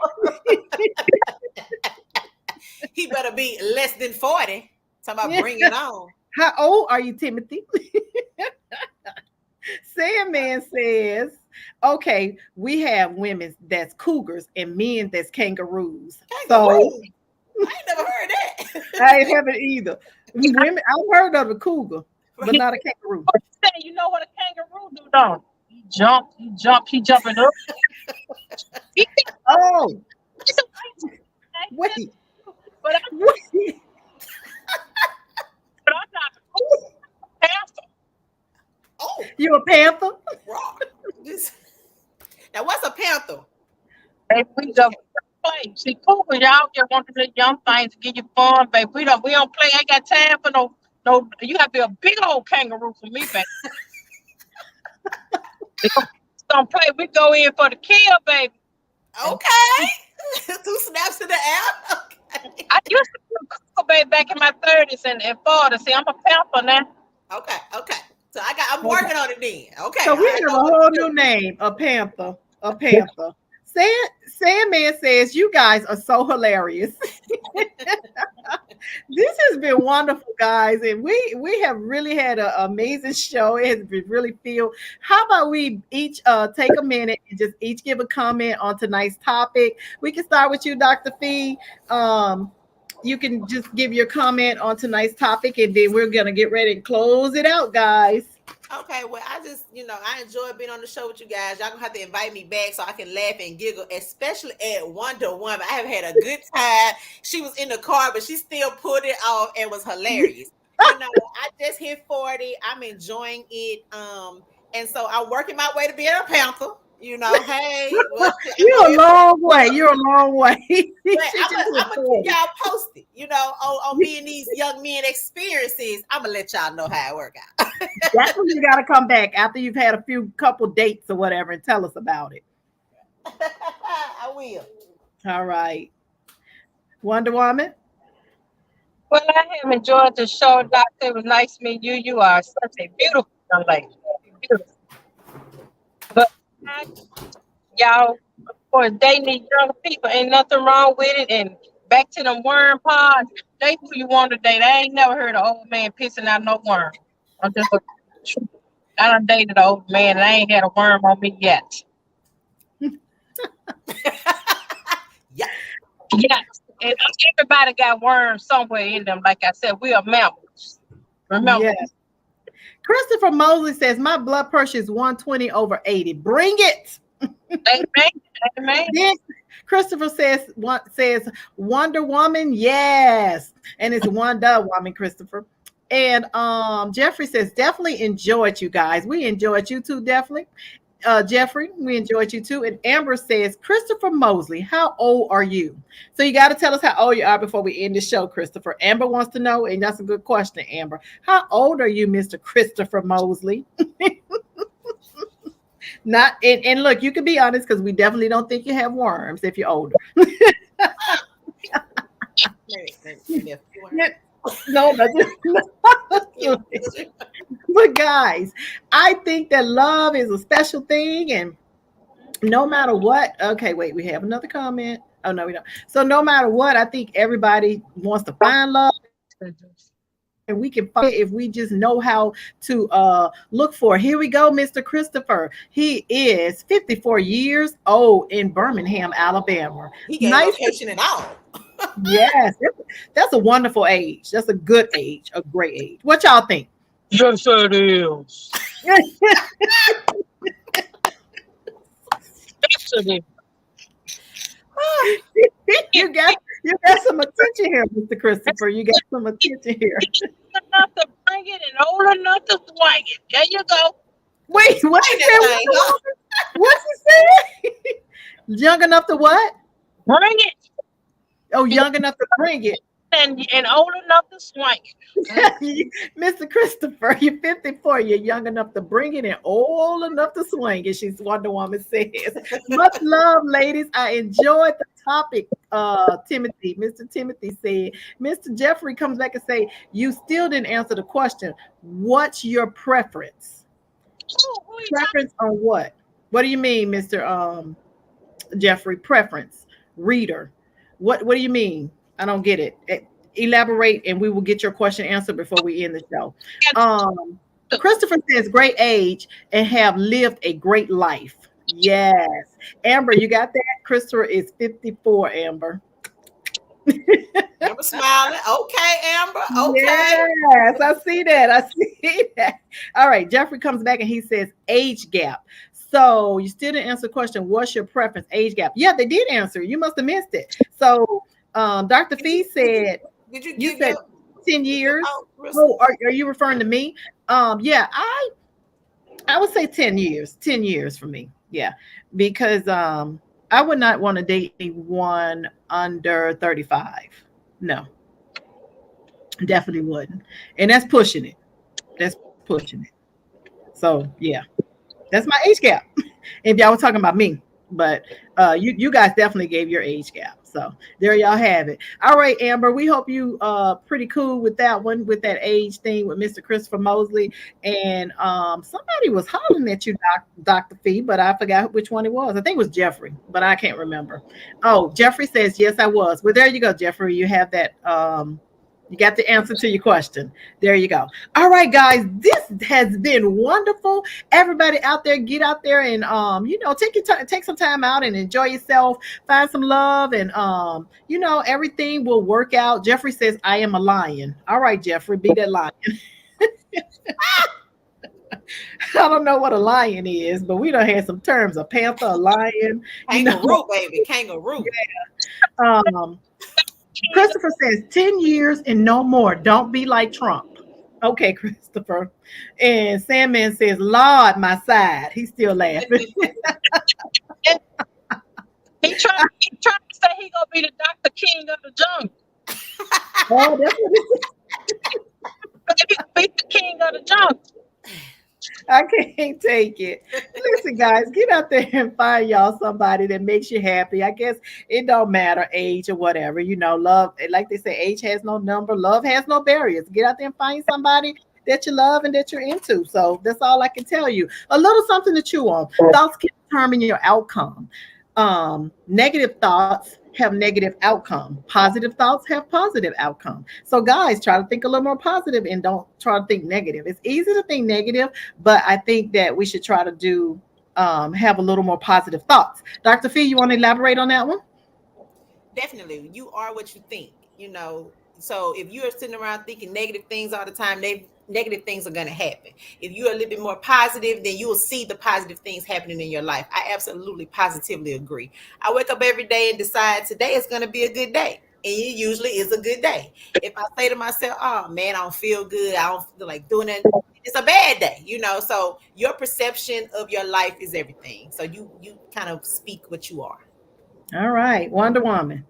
He better be less than 40. Talking about bring it on. How old are you, Timothy? Sandman says, okay, we have women that's cougars and men that's kangaroos. So I ain't never heard that. I haven't either. Women, I've heard of a cougar, but not a kangaroo. You know what a kangaroo do, don't he? He jumping up. Oh, wait. But I'm not a panther. Oh, you a panther? Now, what's a panther? Hey, we don't play. See, cougars, y'all just want the young things to give you fun, baby. We don't play. I ain't got time for no. You have to be a big old kangaroo for me, baby. Don't play. We go in for the kill, baby. Okay. 2 snaps in the air. Okay. I used to be a cougar, baby, back in my 30s and 40s. See, I'm a panther now. Okay. So I'm working on it then. Okay. So we have a whole new name, a panther. A panther. Sandman says, you guys are so hilarious. This has been wonderful, guys. And we have really had an amazing show. It has been really feel. How about we each take a minute and just each give a comment on tonight's topic? We can start with you, Dr. Fee. You can just give your comment on tonight's topic, and then we're going to get ready and close it out, guys. Okay, well, I just, I enjoy being on the show with you guys. Y'all gonna have to invite me back so I can laugh and giggle, especially at Wonder Woman. I have had a good time. She was in the car, but she still pulled it off and was hilarious. I just hit 40. I'm enjoying it. And so I'm working my way to being a panther. Hey, well, you You're a long way. You're a long way. I'm gonna keep y'all posted, on me and these young men experiences. I'm gonna let y'all know how it work out. That's when you got to come back after you've had a couple dates or whatever and tell us about it. I will. All right. Wonder Woman. Well, I have enjoyed the show, Doctor. It was nice meeting you. You are such a beautiful young lady. Beautiful. But y'all, of course, dating these young people ain't nothing wrong with it. And back to them worm pods, date who you want to date. I ain't never heard an old man pissing out no worm. I'm just I done dated an old man and I ain't had a worm on me yet. Yeah. Yes. And everybody got worms somewhere in them. Like I said, we are mammals. Remember? Yes. Christopher Mosley says, my blood pressure is 120/80. Bring it. Amen. Amen. Then Christopher says Wonder Woman. Yes. And it's Wonder Woman, Christopher. And Jeffrey says, definitely enjoyed you guys. We enjoyed you too, definitely. Jeffrey, we enjoyed you too. And Amber says, Christopher Mosley, how old are you? So you got to tell us how old you are before we end the show, Christopher. Amber wants to know, and that's a good question, Amber. How old are you, Mr. Christopher Mosley? Not and look, you can be honest because we definitely don't think you have worms if you're older. No, but guys, I think that love is a special thing, and no matter what. Okay, wait, we have another comment. Oh no, we don't. So no matter what, I think everybody wants to find love, and we can find it if we just know how to look for it. Here we go, Mr. Christopher. He is 54 years old in Birmingham, Alabama. He gave location and all. Yes, that's a wonderful age. That's a good age, a great age. What y'all think? Yes, it is. Yes, it is. you got some attention here, Mr. Christopher. You got some attention here. Enough to bring it and old enough to swing it. There you go. Wait, what you said? What you said? Young enough to what? Bring it. Oh, young enough to bring it. And old enough to swing it. Mr. Christopher, you're 54. You're young enough to bring it and old enough to swing it. She's Wonder Woman says. Much love, ladies. I enjoyed the topic. Timothy, Mr. Timothy said. Mr. Jeffrey comes back and say, you still didn't answer the question. What's your preference? Preference on what? What do you mean, Mr. Jeffrey? Preference, reader. What do you mean? I don't get it. Elaborate, and we will get your question answered before we end the show. Christopher says, great age and have lived a great life. Yes. Amber, you got that? Christopher is 54, Amber. Amber smiling. Okay, Amber. Okay. Yes, I see that. I see that. All right. Jeffrey comes back and he says, age gap. So you still didn't answer the question. What's your preference? Age gap. Yeah, they did answer. You must have missed it. So Dr. Fee said, you said 10 years. Oh, are you referring to me? Yeah, I would say 10 years. 10 years for me. Yeah, because I would not want to date anyone under 35. No, definitely wouldn't. And that's pushing it. That's pushing it. So yeah, that's my age gap. If y'all were talking about me, but you guys definitely gave your age gap. So there y'all have it. All right, Amber, we hope you pretty cool with that one, with that age thing with Mr. Christopher Mosley. And somebody was hollering at you, Dr. Fee, but I forgot which one it was. I think it was Jeffrey, but I can't remember. Oh, Jeffrey says, yes, I was. Well, there you go, Jeffrey. You have that. You got the answer to your question. There you go. All right, guys, this has been wonderful. Everybody out there, get out there and take some time out and enjoy yourself. Find some love, and everything will work out. Jeffrey says, "I am a lion." All right, Jeffrey, be that lion. I don't know what a lion is, but we done had some terms: a panther, a lion, kangaroo, baby, kangaroo. Yeah. Christopher says 10 years and no more. Don't be like Trump. Okay, Christopher. And Sandman says, Lord, my side. He's still laughing. He trying to say he gonna be the Dr. King of the jungle. Oh, that's what it is. He gonna be the king of the jungle. I can't take it. Listen, guys, get out there and find y'all somebody that makes you happy. I guess it don't matter age or whatever. You know, love, like they say, age has no number, love has no barriers. Get out there and find somebody that you love and that you're into. So that's all I can tell you. A little something to chew on. Thoughts can determine your outcome. Negative thoughts have negative outcome. Positive thoughts have positive outcome. So guys, try to think a little more positive and don't try to think negative. It's easy to think negative, but I think that we should try to do have a little more positive thoughts. Dr. Fee, you want to elaborate on that one? Definitely, you are what you think. So if you are sitting around thinking negative things all the time, negative things are going to happen. If you are a little bit more positive, then you will see the positive things happening in your life. I absolutely positively agree. I wake up every day and decide today is going to be a good day, and it usually is a good day. If I say to myself, oh man, I don't feel good, I don't feel like doing it, it's a bad day. So your perception of your life is everything. So you kind of speak what you are. All right, Wonder Woman.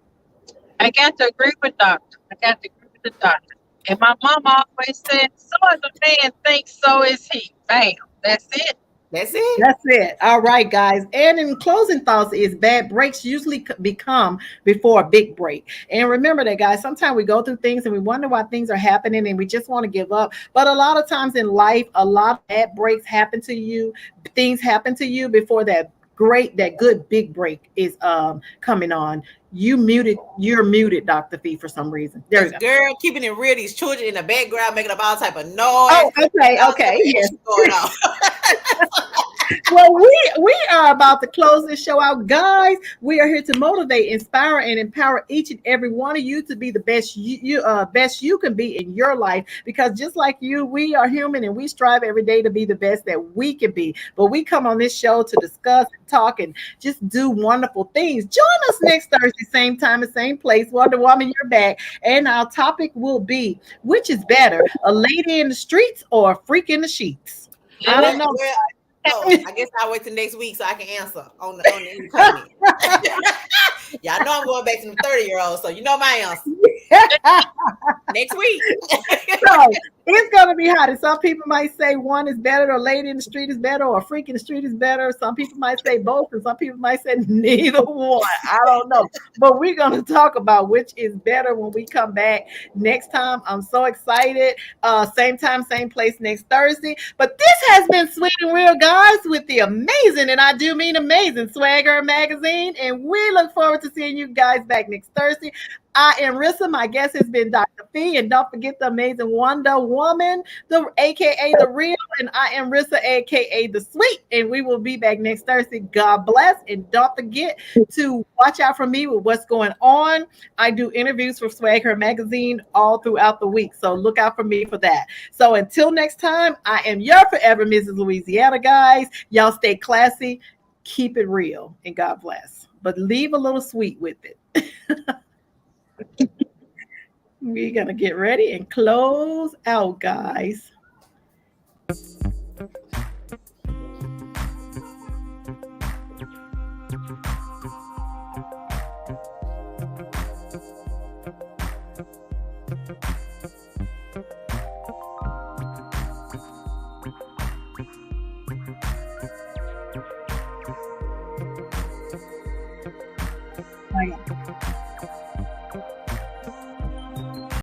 I got to agree with Doctor. I got to agree with the doctor. And my mama always said, so as a man thinks, so is he. Bam. That's it. That's it. That's it. All right, guys. And in closing thoughts is bad breaks usually become before a big break. And remember that, guys, sometimes we go through things and we wonder why things are happening and we just want to give up. But a lot of times in life, a lot of bad breaks happen to you. Things happen to you before that good big break is coming on. You're muted, Dr. Fee, for some reason. There you go. Girl, keeping it real, these children in the background making up all type of noise. Oh, okay. Yes. Going on. Well, we are about to close this show out, guys. We are here to motivate, inspire, and empower each and every one of you to be the best best you can be in your life. Because just like you, we are human and we strive every day to be the best that we can be. But we come on this show to discuss and talk and just do wonderful things. Join us next Thursday, same time and same place. Wonder Woman, you're back, and our topic will be: which is better, a lady in the streets or a freak in the sheets? I don't know. Well, I guess I'll wait till next week so I can answer on the comment. Y'all know I'm going back to the 30-year-olds, so you know my answer. Next week. So it's gonna be hot. And some people might say one is better, or a lady in the street is better, or a freak in the street is better. Some people might say both, and some people might say neither one. I don't know. But we're gonna talk about which is better when we come back next time. I'm so excited. Same time, same place next Thursday. But this has been Sweet and Real, guys, with the amazing, and I do mean amazing, Swagger Magazine. And we look forward to seeing you guys back next Thursday. I am Rissa. My guest has been Dr. Fee. And don't forget the amazing Wonder Woman, aka the Real. And I am Rissa, aka the Sweet. And we will be back next Thursday. God bless. And don't forget to watch out for me with what's going on. I do interviews for Swagger Magazine all throughout the week. So look out for me for that. So until next time, I am your forever Mrs. Louisiana, guys. Y'all stay classy. Keep it real. And God bless. But leave a little sweet with it. We're going to get ready and close out, guys. Oh, yeah.